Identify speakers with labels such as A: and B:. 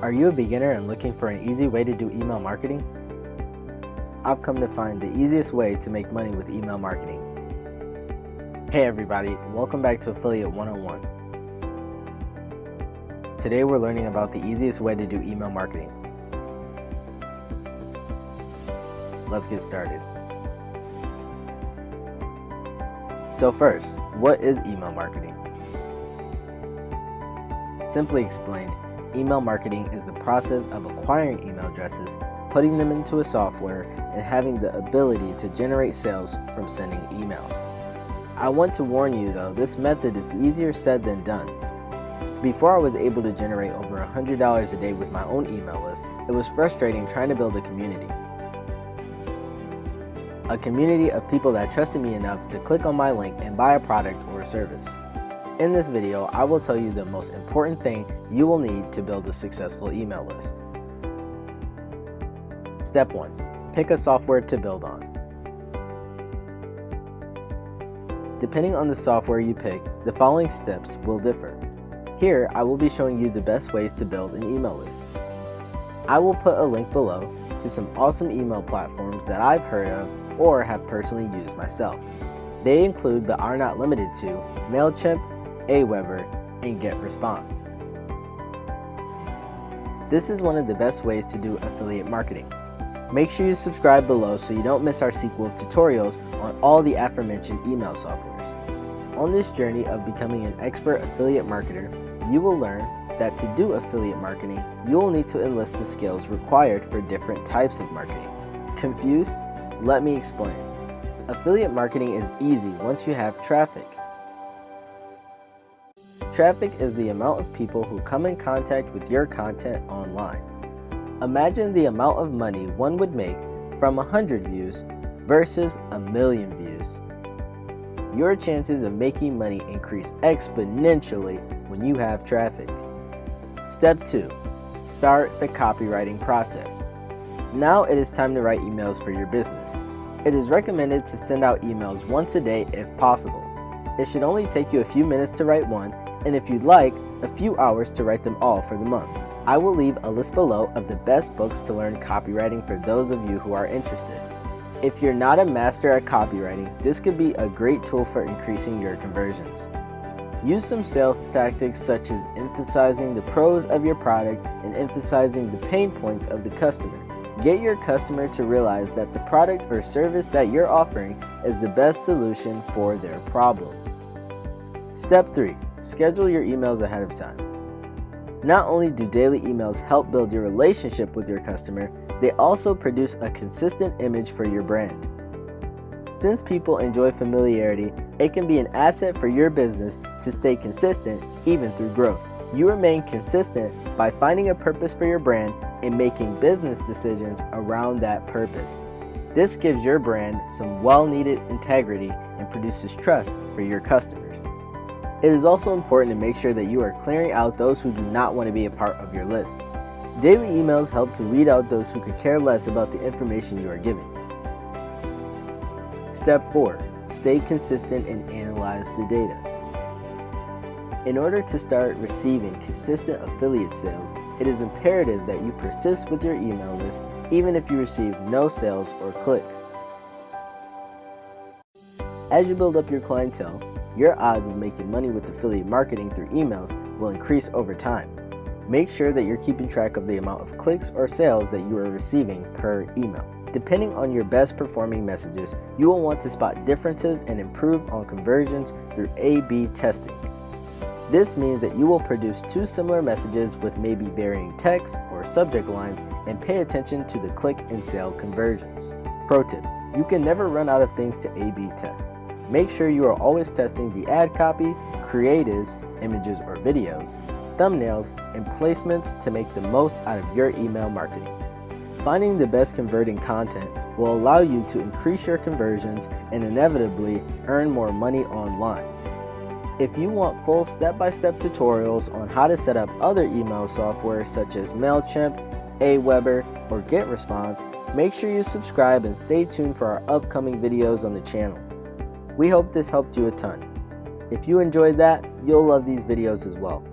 A: Are you a beginner and looking for an easy way to do email marketing? I've come to find the easiest way to make money with email marketing. Hey everybody, welcome back to Affiliate 101. Today we're learning about the easiest way to do email marketing. Let's get started. So first, what is email marketing? Simply explained, email marketing is the process of acquiring email addresses, putting them into a software, and having the ability to generate sales from sending emails. I want to warn you though, this method is easier said than done. Before I was able to generate over $100 a day with my own email list, it was frustrating trying to build a community. A community of people that trusted me enough to click on my link and buy a product or a service. In this video, I will tell you the most important thing you will need to build a successful email list. Step 1. Pick a software to build on. Depending on the software you pick, the following steps will differ. Here, I will be showing you the best ways to build an email list. I will put a link below to some awesome email platforms that I've heard of or have personally used myself. They include, but are not limited to, Mailchimp, Aweber, and GetResponse. This is one of the best ways to do affiliate marketing. Make sure you subscribe below so you don't miss our sequel of tutorials on all the aforementioned email softwares. On this journey of becoming an expert affiliate marketer, you will learn that to do affiliate marketing, you will need to enlist the skills required for different types of marketing. Confused? Let me explain. Affiliate marketing is easy once you have traffic. Traffic is the amount of people who come in contact with your content online. Imagine the amount of money one would make from 100 views versus 1,000,000 views. Your chances of making money increase exponentially when you have traffic. Step 2. Start the copywriting process. Now it is time to write emails for your business. It is recommended to send out emails once a day if possible. It should only take you a few minutes to write one, and if you'd like, a few hours to write them all for the month. I will leave a list below of the best books to learn copywriting for those of you who are interested. If you're not a master at copywriting, this could be a great tool for increasing your conversions. Use some sales tactics such as emphasizing the pros of your product and emphasizing the pain points of the customer. Get your customer to realize that the product or service that you're offering is the best solution for their problem. Step 3. Schedule your emails ahead of time. Not only do daily emails help build your relationship with your customer, they also produce a consistent image for your brand. Since people enjoy familiarity, it can be an asset for your business to stay consistent even through growth. You remain consistent by finding a purpose for your brand and making business decisions around that purpose. This gives your brand some well-needed integrity and produces trust for your customers. It is also important to make sure that you are clearing out those who do not want to be a part of your list. Daily emails help to weed out those who could care less about the information you are giving. Step 4. Stay consistent and analyze the data. In order to start receiving consistent affiliate sales, it is imperative that you persist with your email list even if you receive no sales or clicks. As you build up your clientele, your odds of making money with affiliate marketing through emails will increase over time. Make sure that you're keeping track of the amount of clicks or sales that you are receiving per email. Depending on your best performing messages, you will want to spot differences and improve on conversions through A/B testing. This means that you will produce two similar messages with maybe varying text or subject lines and pay attention to the click and sale conversions. Pro tip: you can never run out of things to A/B test. Make sure you are always testing the ad copy, creatives, images or videos, thumbnails, and placements to make the most out of your email marketing. Finding the best converting content will allow you to increase your conversions and inevitably earn more money online. If you want full step-by-step tutorials on how to set up other email software such as Mailchimp, Aweber, or GetResponse, make sure you subscribe and stay tuned for our upcoming videos on the channel. We hope this helped you a ton. If you enjoyed that, you'll love these videos as well.